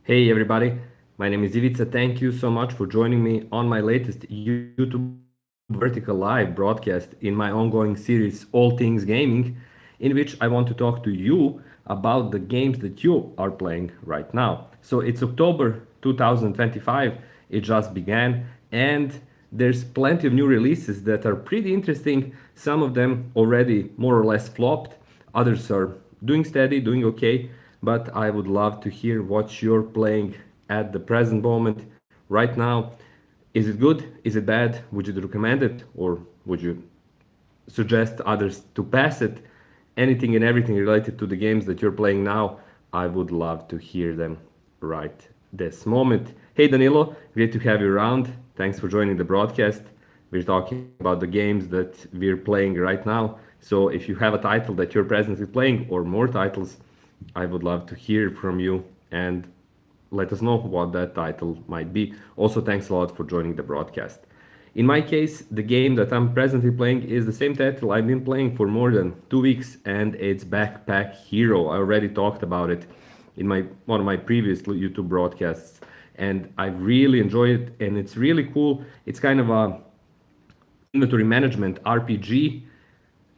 Hey everybody, my name is Ivica. Thank you so much for joining me on my latest YouTube Vertical Live broadcast in my ongoing series All Things Gaming, in which I want to talk to you about the games that you are playing right now. So it's October 2025, it just began, and there's plenty of new releases that are pretty interesting. Some of them already more or less flopped, others are doing steady, doing okay, but I would love to hear what you're playing at the present moment right now. Is it good? Is it bad? Would you recommend it? Or would you suggest others to pass it? Anything and everything related to the games that you're playing now, I would love to hear them right this moment. Hey Danilo, great to have you around. Thanks for joining the broadcast. We're talking about the games that we're playing right now. So if you have a title that you're presently playing or more titles, I would love to hear from you and let us know what that title might be. Also, thanks a lot for joining the broadcast. In my case, the game that I'm presently playing is the same title I've been playing for more than 2 weeks, and it's Backpack Hero. I already talked about it in my one of my previous YouTube broadcasts, and I really enjoy it, and it's really cool. It's kind of a inventory management RPG.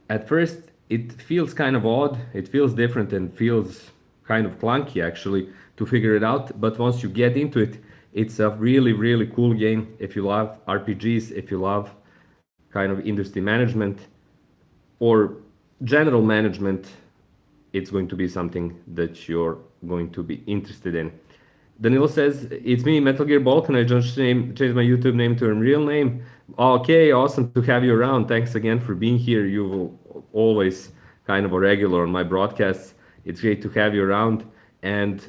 At first, it feels kind of odd, it feels different and feels kind of clunky actually to figure it out. But once you get into it, it's a really, really cool game. If you love RPGs, if you love kind of industry management or general management, it's going to be something that you're going to be interested in. Danilo says, it's me, Metal Gear Balkan. I just changed my YouTube name to a real name. Okay, awesome to have you around. Thanks again for being here. You will always kind of a regular on my broadcasts. It's great to have you around. And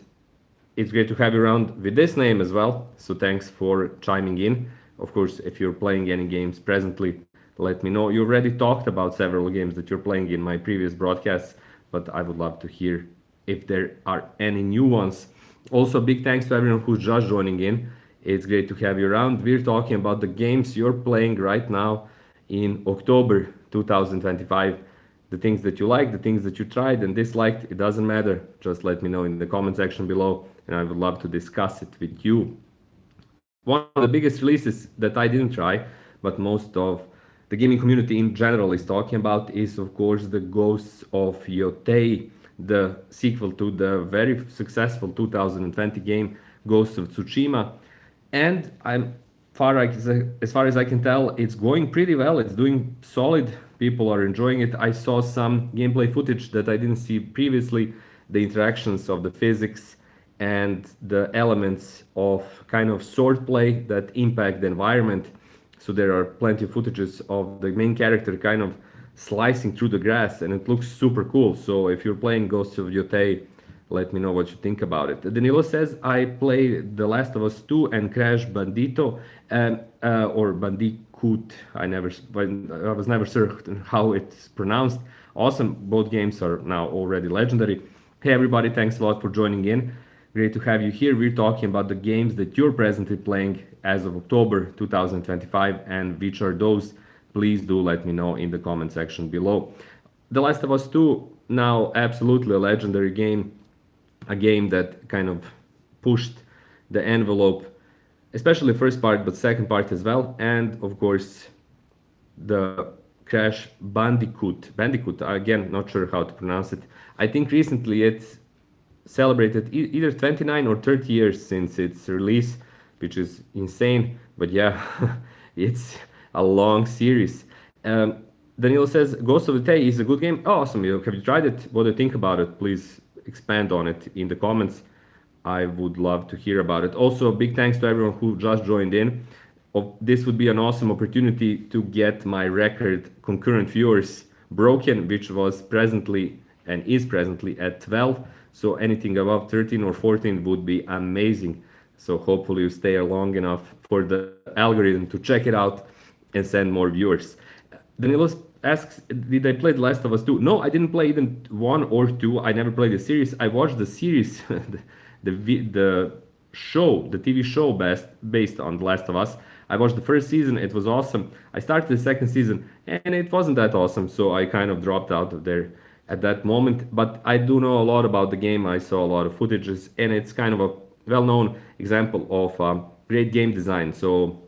it's great to have you around with this name as well. So thanks for chiming in. Of course, if you're playing any games presently, let me know. You already talked about several games that you're playing in my previous broadcasts, but I would love to hear if there are any new ones. Also, big thanks to everyone who's just joining in. It's great to have you around. We're talking about the games you're playing right now in October 2025. The things that you like, the things that you tried and disliked, it doesn't matter. Just let me know in the comment section below, and I would love to discuss it with you. One of the biggest releases that I didn't try, but most of the gaming community in general is talking about, is of course the Ghosts of Yotei, the sequel to the very successful 2020 game Ghosts of Tsushima. And as far as I can tell, it's going pretty well. It's doing solid. People are enjoying it. I saw some gameplay footage that I didn't see previously, the interactions of the physics and the elements of kind of swordplay that impact the environment. So there are plenty of footages of the main character kind of slicing through the grass, and it looks super cool. So if you're playing Ghosts of Yotei, let me know what you think about it. Danilo says, I played The Last of Us 2 and Crash Bandito, or Bandicoot. I was never certain how it's pronounced. Awesome. Both games are now already legendary. Hey everybody, thanks a lot for joining in. Great to have you here. We're talking about the games that you're presently playing as of October 2025, and which are those. Please do let me know in the comment section below. The Last of Us 2, now absolutely a legendary game, a game that kind of pushed the envelope, especially first part, but second part as well. And of course, the Crash Bandicoot. Bandicoot, again, not sure how to pronounce it. I think recently it's celebrated either 29 or 30 years since its release, which is insane. But yeah, it's a long series. Danilo says, Ghost of the Tay is a good game. Oh, awesome. Have you tried it? What do you think about it? Please expand on it in the comments. I would love to hear about it. Also, big thanks to everyone who just joined in. This would be an awesome opportunity to get my record concurrent viewers broken, which was presently and is presently at 12. So anything above 13 or 14 would be amazing. So hopefully you stay long enough for the algorithm to check it out and send more viewers. Danilo asks, did I play The Last of Us 2? No, I didn't play even 1 or 2. I never played the series. I watched the series, the show, the TV show based on The Last of Us. I watched the first season. It was awesome. I started the second season and it wasn't that awesome. So I kind of dropped out of there at that moment. But I do know a lot about the game. I saw a lot of footages and it's kind of a well-known example of great game design. So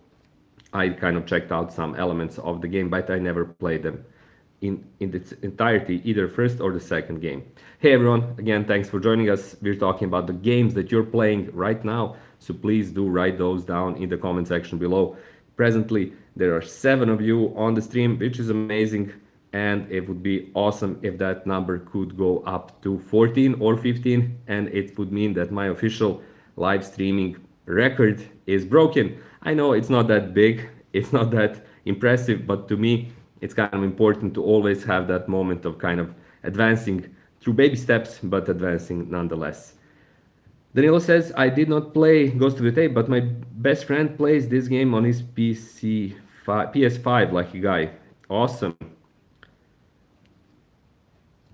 I kind of checked out some elements of the game, but I never played them in its entirety, either first or the second game. Hey everyone, again, thanks for joining us. We're talking about the games that you're playing right now, so please do write those down in the comment section below. Presently, there are 7 of you on the stream, which is amazing, and it would be awesome if that number could go up to 14 or 15, and it would mean that my official live streaming record is broken. I know it's not that big, it's not that impressive, but to me, it's kind of important to always have that moment of kind of advancing through baby steps, but advancing nonetheless. Danilo says, I did not play Ghost of Yotei, but my best friend plays this game on his PS5, lucky guy. Awesome.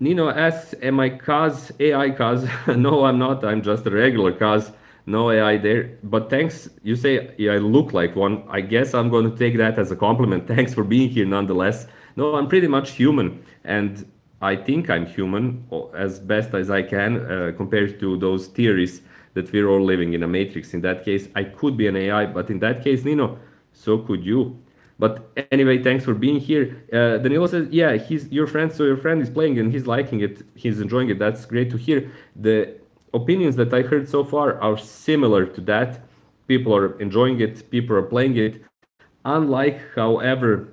Nino asks, am I Kaz, AI Kaz? No, I'm not. I'm just a regular Kaz. No AI there. But thanks. You say yeah, I look like one. I guess I'm going to take that as a compliment. Thanks for being here nonetheless. No, I'm pretty much human. And I think I'm human as best as I can compared to those theories that we're all living in a matrix. In that case, I could be an AI. But in that case, Nino, so could you. But anyway, thanks for being here. Danilo says, yeah, he's your friend, so your friend is playing and he's liking it, he's enjoying it. That's great to hear. The opinions that I heard so far are similar to that. People are enjoying it, people are playing it. Unlike, however,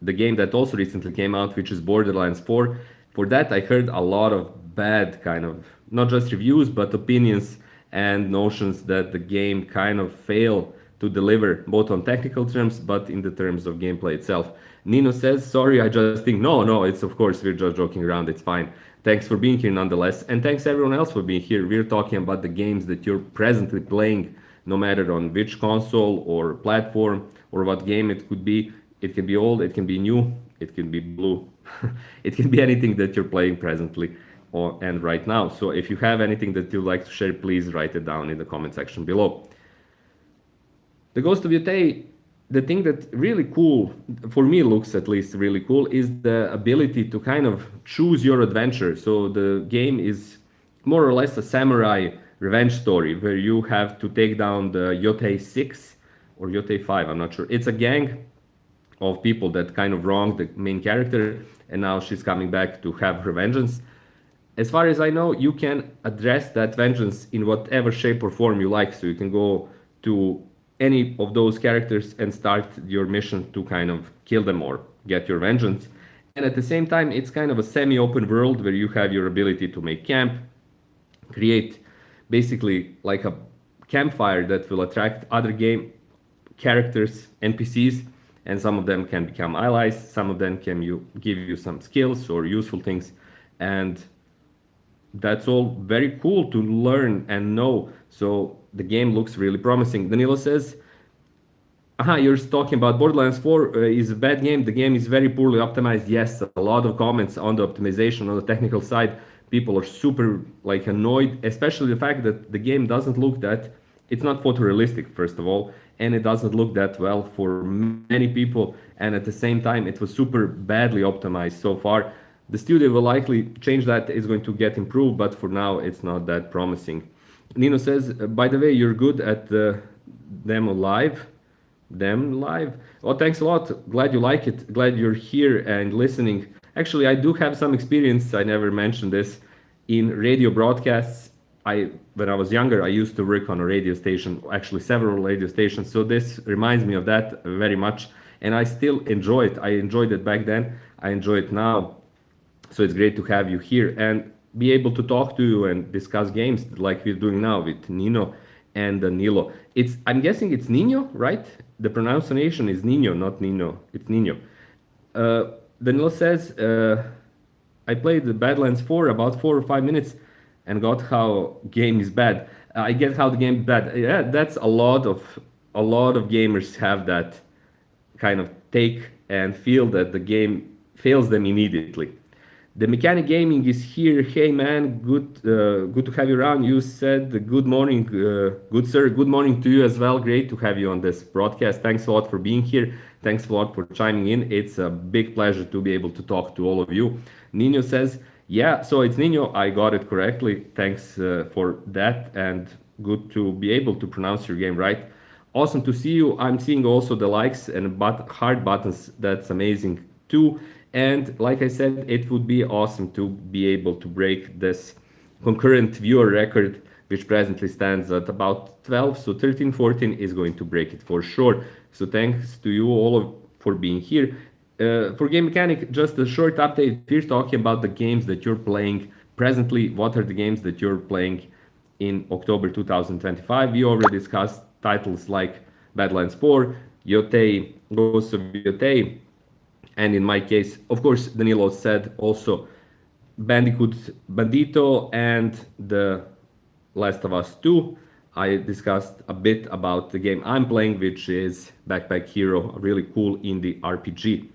the game that also recently came out, which is Borderlands 4, for that I heard a lot of bad kind of, not just reviews, but opinions and notions that the game kind of failed to deliver both on technical terms but in the terms of gameplay itself. Nino says, sorry, I just think, no, it's of course, we're just joking around, it's fine. Thanks for being here nonetheless, and thanks everyone else for being here. We're talking about the games that you're presently playing, no matter on which console or platform or what game it could be. It can be old, it can be new, it can be blue. It can be anything that you're playing presently and right now. So if you have anything that you'd like to share, please write it down in the comment section below. The Ghost of Yotei, the thing that really cool, for me looks at least really cool, is the ability to kind of choose your adventure. So the game is more or less a samurai revenge story where you have to take down the Yotei 6 or Yotei 5, I'm not sure. It's a gang of people that kind of wronged the main character, and now she's coming back to have her vengeance. As far as I know, you can address that vengeance in whatever shape or form you like. So you can go to any of those characters and start your mission to kind of kill them or get your vengeance. And at the same time, it's kind of a semi-open world where you have your ability to make camp, create basically like a campfire that will attract other game characters, NPCs, and some of them can become allies, some of them can give you some skills or useful things, and that's all very cool to learn and know. So the game looks really promising. Danilo says, you're talking about Borderlands 4 is a bad game. The game is very poorly optimized. Yes, a lot of comments on the optimization on the technical side. People are super like annoyed, especially the fact that the game doesn't look that, it's not photorealistic, first of all, and it doesn't look that well for many people. And at the same time, it was super badly optimized so far. The studio will likely change that, it's going to get improved, but for now, it's not that promising. Nino says, by the way, you're good at the demo live. Them live. Well, thanks a lot. Glad you like it. Glad you're here and listening. Actually, I do have some experience. I never mentioned this in radio broadcasts. When I was younger, I used to work on a radio station, actually several radio stations. So this reminds me of that very much, and I still enjoy it. I enjoyed it back then. I enjoy it now. So it's great to have you here and be able to talk to you and discuss games like we're doing now with Nino and Nilo. I'm guessing it's Nino, right? The pronunciation is Nino, not Nino. It's Nino. Danilo says, I played the Badlands 4 about 4 or 5 minutes and got how game is bad. I get how the game is bad. Yeah, that's a lot of gamers have that kind of take and feel that the game fails them immediately. The Mechanic Gaming is here. Hey man, good to have you around. You said good morning, good sir. Good morning to you as well. Great to have you on this broadcast. Thanks a lot for being here. Thanks a lot for chiming in. It's a big pleasure to be able to talk to all of you. Nino says, yeah, so it's Nino. I got it correctly. Thanks for that. And good to be able to pronounce your game right. Awesome to see you. I'm seeing also the likes and heart buttons. That's amazing too. And like I said, it would be awesome to be able to break this concurrent viewer record, which presently stands at about 12. So 13, 14 is going to break it for sure. So thanks to you all for being here. For Game Mechanic, just a short update. We're talking about the games that you're playing presently. What are the games that you're playing in October 2025? We already discussed titles like Badlands 4, Yotei, Ghosts of Yotei, and in my case, of course, Danilo said also Bandicoot Bandito and The Last of Us 2. I discussed a bit about the game I'm playing, which is Backpack Hero, a really cool indie RPG.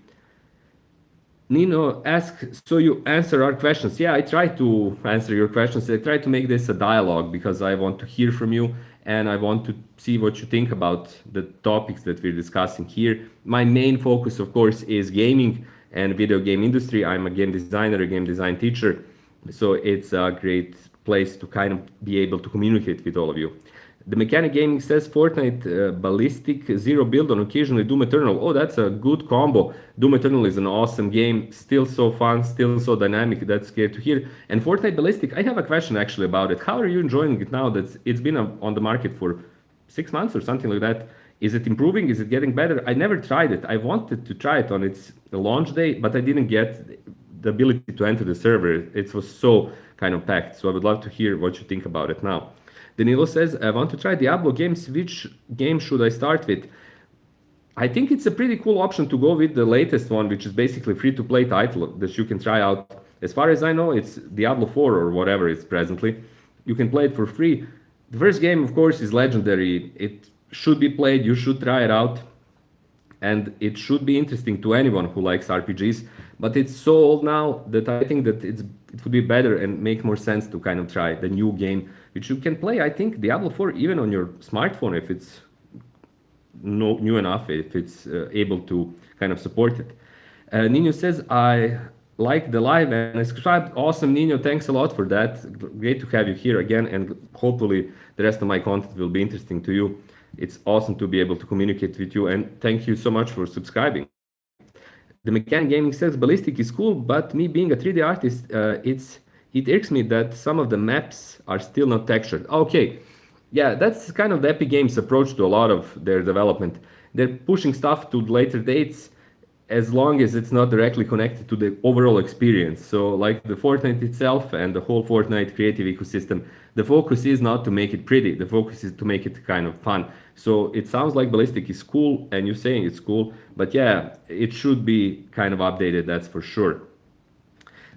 Nino asks, so you answer our questions. Yeah, I try to answer your questions. I try to make this a dialogue because I want to hear from you and I want to see what you think about the topics that we're discussing here. My main focus, of course, is gaming and video game industry. I'm a game designer, a game design teacher. So it's a great place to kind of be able to communicate with all of you. The Mechanic Gaming says Fortnite Ballistic Zero Build on occasionally Doom Eternal. Oh, that's a good combo. Doom Eternal is an awesome game, still so fun, still so dynamic. That's great to hear. And Fortnite Ballistic, I have a question actually about it. How are you enjoying it now that it's been on the market for 6 months or something like that? Is it improving? Is it getting better? I never tried it. I wanted to try it on its launch day, but I didn't get the ability to enter the server. It was so kind of packed. So I would love to hear what you think about it now. Danilo says, I want to try Diablo games. Which game should I start with? I think it's a pretty cool option to go with the latest one, which is basically free-to-play title that you can try out. As far as I know, it's Diablo 4 or whatever it's presently. You can play it for free. The first game, of course, is legendary. It should be played. You should try it out. And it should be interesting to anyone who likes RPGs. But it's so old now that I think that it would be better and make more sense to kind of try the new game, which you can play, I think, Diablo 4 even on your smartphone if it's new enough, if it's able to kind of support it. Nino says, I like the live and I subscribed. Awesome, Nino. Thanks a lot for that. Great to have you here again. And hopefully the rest of my content will be interesting to you. It's awesome to be able to communicate with you. And thank you so much for subscribing. The Mechanic Gaming says Ballistic is cool, but me being a 3D artist, it irks me that some of the maps are still not textured. Okay, yeah, that's kind of the Epic Games approach to a lot of their development. They're pushing stuff to later dates as long as it's not directly connected to the overall experience. So like the Fortnite itself and the whole Fortnite creative ecosystem, the focus is not to make it pretty, the focus is to make it kind of fun. So it sounds like Ballistic is cool and you're saying it's cool, but yeah, it should be kind of updated, that's for sure.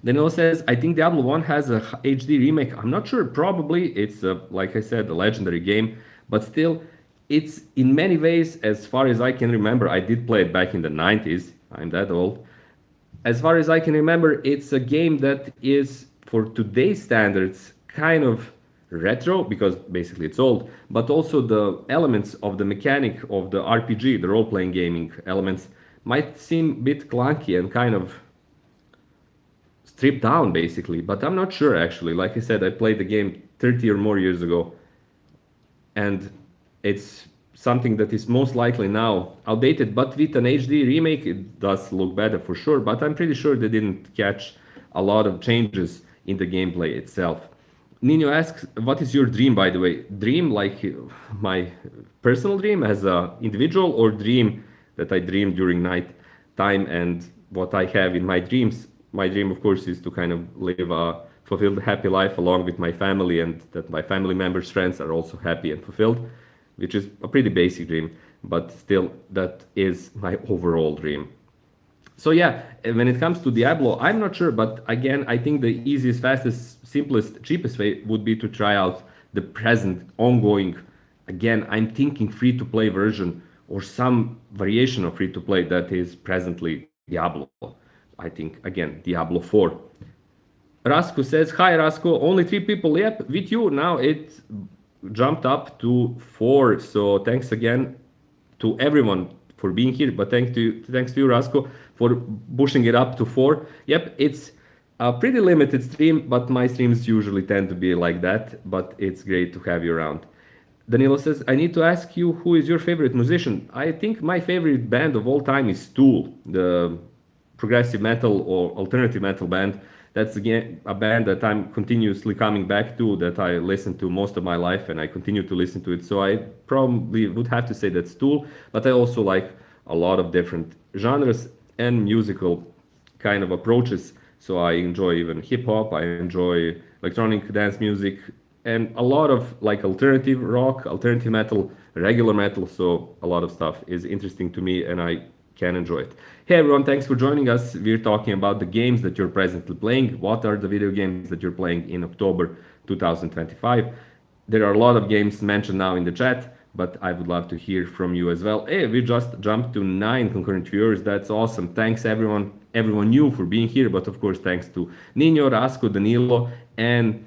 Danilo says, I think Diablo 1 has a HD remake. I'm not sure, probably. It's, like I said, a legendary game, but still, it's in many ways, as far as I can remember, I did play it back in the 90s. I'm that old. As far as I can remember, it's a game that is, for today's standards, kind of retro, because basically it's old, but also the elements of the mechanic of the RPG, the role-playing gaming elements, might seem a bit clunky and kind of stripped down, basically. But I'm not sure, actually. Like I said, I played the game 30 or more years ago, and it's something that is most likely now outdated, but with an HD remake, it does look better for sure, but I'm pretty sure they didn't catch a lot of changes in the gameplay itself. Nino asks, what is your dream, by the way? Dream like my personal dream as an individual, or dream that I dream during night time and what I have in my dreams? My dream, of course, is to kind of live a fulfilled, happy life along with my family, and that my family members, friends are also happy and fulfilled, which is a pretty basic dream, but still that is my overall dream. So yeah, when it comes to Diablo, I'm not sure, but again, I think the easiest, fastest, simplest, cheapest way would be to try out the present, ongoing, again, I'm thinking free-to-play version or some variation of free-to-play that is presently Diablo. I think, again, Diablo 4. Rasko says, hi Rasko, only 3 people, yep, with you, now it jumped up to 4, so thanks again to everyone for being here, but thanks to you, Rasko, for pushing it up to 4. Yep, it's a pretty limited stream, but my streams usually tend to be like that, but it's great to have you around. Danilo says, I need to ask you who is your favorite musician. I think my favorite band of all time is Tool, the progressive metal or alternative metal band. That's again a band that I'm continuously coming back to, that I listen to most of my life, and I continue to listen to it. So I probably would have to say that's Tool, but I also like a lot of different genres and musical kind of approaches. So I enjoy even hip hop, I enjoy electronic dance music, and a lot of like alternative rock, alternative metal, regular metal. So a lot of stuff is interesting to me, and I can enjoy it. Hey everyone, thanks for joining us. We're talking about the games that you're presently playing. What are the video games that you're playing in October 2025? There are a lot of games mentioned now in the chat, but I would love to hear from you as well. Hey, we just jumped to 9 concurrent viewers. That's awesome. Thanks everyone new for being here, but of course thanks to Nino, Rasco, Danilo, and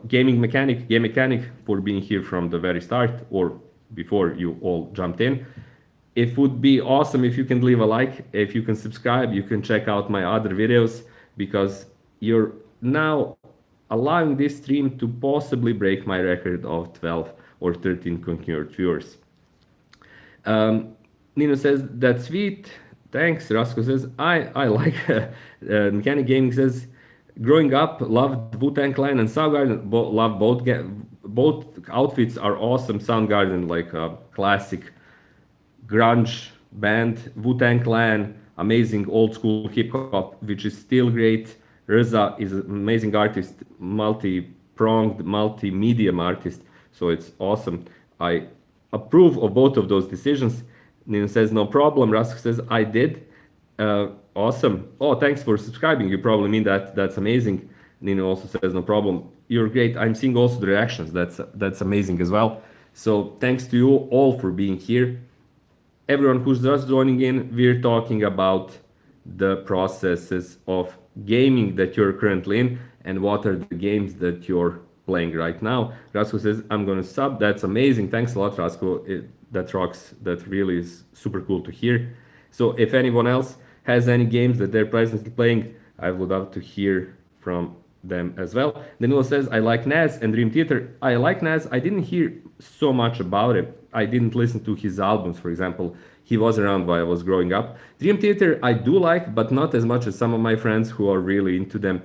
Game Mechanic for being here from the very start or before you all jumped in. It would be awesome if you can leave a like, if you can subscribe, you can check out my other videos because you're now allowing this stream to possibly break my record of 12 or 13 concurrent viewers. Nino says, that's sweet. Thanks. Rasko says, I like Mechanic Gaming says, growing up, loved Wu-Tang Clan and Soundgarden. Love both outfits are awesome. Soundgarden, like a classic grunge band. Wu-Tang Clan, amazing old school hip hop, which is still great. Reza is an amazing artist, multi-pronged, multi-medium artist. So it's awesome. I approve of both of those decisions. Nino says, no problem. Rask says, I did. Awesome. Oh, thanks for subscribing. You probably mean that. That's amazing. Nino also says, no problem. You're great. I'm seeing also the reactions. That's amazing as well. So thanks to you all for being here. Everyone who's just joining in, we're talking about the processes of gaming that you're currently in and what are the games that you're playing right now. Rasko says, I'm going to sub. That's amazing. Thanks a lot, Rasko. That rocks. That really is super cool to hear. So if anyone else has any games that they're presently playing, I would love to hear from them as well. Danilo says, I like Naz and Dream Theater. I like Naz. I didn't hear so much about it. I didn't listen to his albums, for example. He was around while I was growing up. Dream Theater I do like, but not as much as some of my friends who are really into them.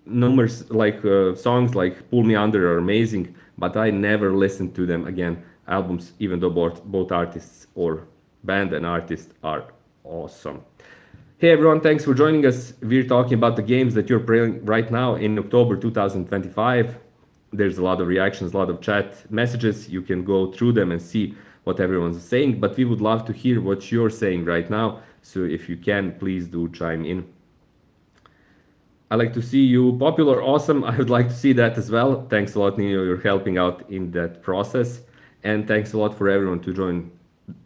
Numbers like songs like Pull Me Under are amazing, but I never listened to them again. Albums, even though both artists or band and artist are awesome. Hey everyone, thanks for joining us. We're talking about the games that you're playing right now in October 2025. There's a lot of reactions, a lot of chat messages. You can go through them and see what everyone's saying, but we would love to hear what you're saying right now. So if you can, please do chime in. I like to see you popular. Awesome. I would like to see that as well. Thanks a lot, Nino. You're helping out in that process. And thanks a lot for everyone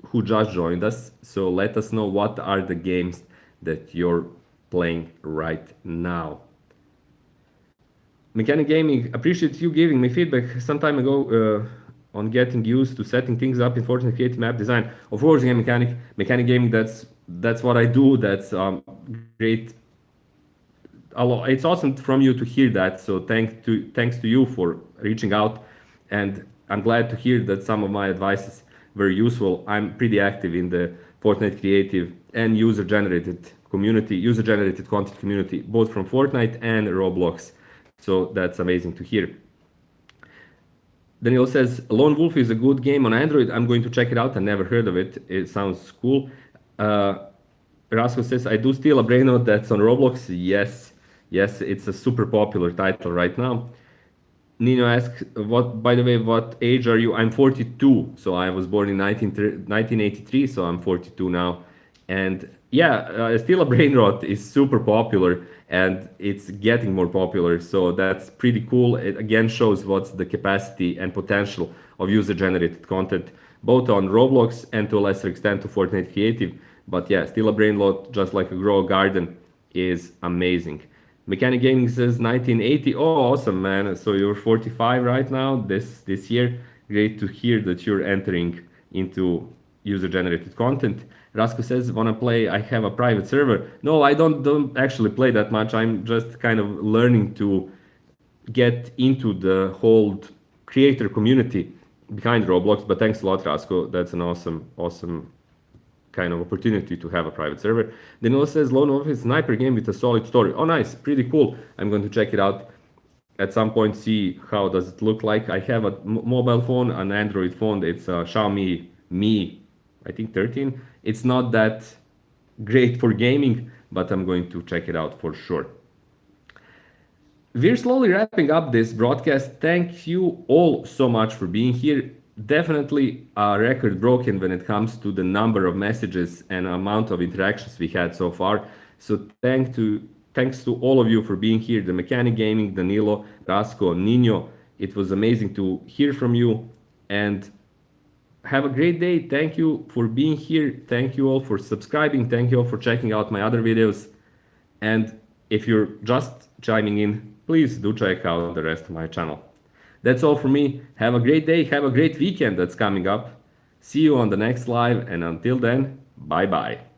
who just joined us. So let us know what are the games that you're playing right now. Mechanic Gaming, appreciate you giving me feedback some time ago on getting used to setting things up in Fortnite Creative Map Design. Of course, Mechanic Gaming, that's what I do. That's great. It's awesome from you to hear that. So thanks to you for reaching out, and I'm glad to hear that some of my advices were useful. I'm pretty active in the Fortnite Creative and user-generated content community, both from Fortnite and Roblox. So that's amazing to hear. Daniel says, Lone Wolf is a good game on Android. I'm going to check it out. I never heard of it. It sounds cool. Rasko says, I do steal a brain note that's on Roblox. Yes, it's a super popular title right now. Nino asks, by the way, what age are you? I'm 42. So I was born in 1983, so I'm 42 now. And yeah, Steal a Brain Rot is super popular and it's getting more popular. So that's pretty cool. It again shows what's the capacity and potential of user-generated content, both on Roblox and to a lesser extent to Fortnite Creative. But yeah, Steal a Brain Rot, just like a Grow a Garden, is amazing. Mechanic Gaming says 1980. Oh, awesome, man. So you're 45 right now, this year. Great to hear that you're entering into user-generated content. Rasko says, wanna play? I have a private server. No, I don't actually play that much. I'm just kind of learning to get into the whole creator community behind Roblox. But thanks a lot, Rasko. That's an awesome kind of opportunity to have a private server. Danilo says Lone Wolf is a sniper game with a solid story. Oh, nice, pretty cool. I'm going to check it out at some point. See how does it look like. I have a mobile phone, an Android phone. It's a Xiaomi Mi, I think 13. It's not that great for gaming, but I'm going to check it out for sure. We're slowly wrapping up this broadcast. Thank you all so much for being here. Definitely a record broken when it comes to the number of messages and amount of interactions we had so far. So thanks to all of you for being here. The Mechanic Gaming, Danilo, Rasko, Nino. It was amazing to hear from you. And have a great day. Thank you for being here. Thank you all for subscribing. Thank you all for checking out my other videos. And if you're just chiming in, please do check out the rest of my channel. That's all for me. Have a great day. Have a great weekend that's coming up. See you on the next live. And until then, bye bye.